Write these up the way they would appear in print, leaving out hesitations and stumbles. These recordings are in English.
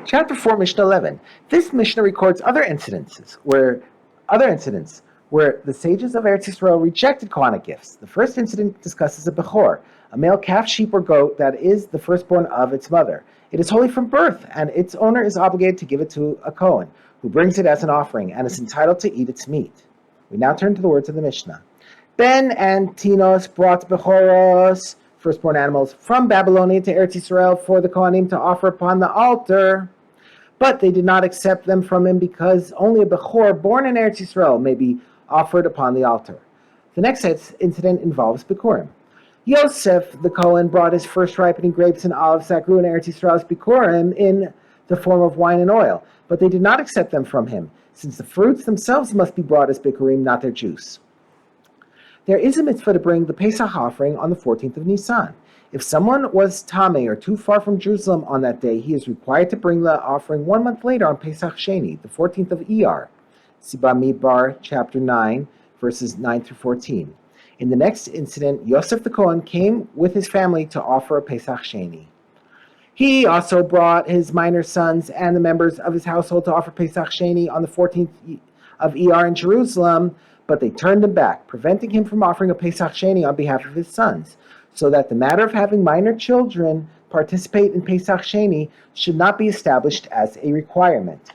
Chapter 4, Mishnah 11. This Mishnah records other incidents where the sages of Eretz Yisrael rejected Kohanic gifts. The first incident discusses a bechor, a male calf, sheep, or goat that is the firstborn of its mother. It is holy from birth, and its owner is obligated to give it to a Kohen, who brings it as an offering and is entitled to eat its meat. We now turn to the words of the Mishnah. Ben and Tinos brought bechoros, firstborn animals, from Babylonia to Eretz Yisrael for the Kohanim to offer upon the altar. But they did not accept them from him because only a bechor born in Eretz Yisrael may be offered upon the altar. The next incident involves Bikurim. Yosef the Kohen brought his first ripening grapes and olives that grew in Eretz Yisrael's Bikurim in the form of wine and oil, but they did not accept them from him, since the fruits themselves must be brought as Bikurim, not their juice. There is a mitzvah to bring the Pesach offering on the 14th of Nisan. If someone was Tameh or too far from Jerusalem on that day, he is required to bring the offering 1 month later on Pesach Sheni, the 14th of Iyar. Sibah Midbar, chapter 9, verses 9 through 14. In the next incident, Yosef the Kohen came with his family to offer a Pesach Sheni. He also brought his minor sons and the members of his household to offer Pesach Sheni on the 14th of Iyar in Jerusalem, but they turned him back, preventing him from offering a Pesach Sheni on behalf of his sons, so that the matter of having minor children participate in Pesach Sheni should not be established as a requirement.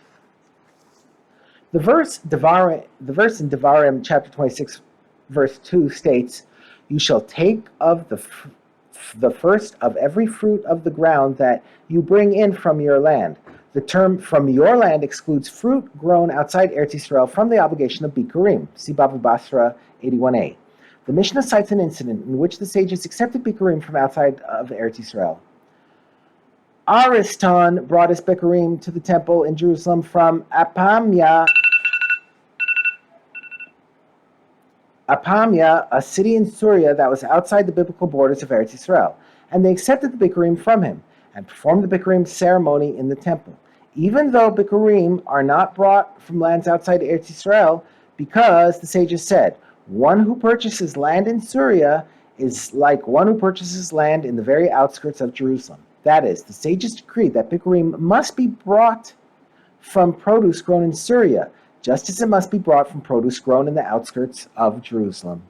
The verse in Devarim, chapter 26, verse 2 states, "You shall take of the first of every fruit of the ground that you bring in from your land." The term "from your land" excludes fruit grown outside Eretz Yisrael from the obligation of Bikurim. See Bava Basra 81a. The Mishnah cites an incident in which the sages accepted Bikurim from outside of Eretz Yisrael. Ariston brought his Bikurim to the temple in Jerusalem from Apamia, a city in Syria that was outside the biblical borders of Eretz Yisrael, and they accepted the Bikurim from him and performed the Bikurim ceremony in the temple. Even though Bikurim are not brought from lands outside Eretz Yisrael, because the sages said, one who purchases land in Syria is like one who purchases land in the very outskirts of Jerusalem. That is, the sages decreed that Bikurim must be brought from produce grown in Syria, just as it must be brought from produce grown in the outskirts of Jerusalem.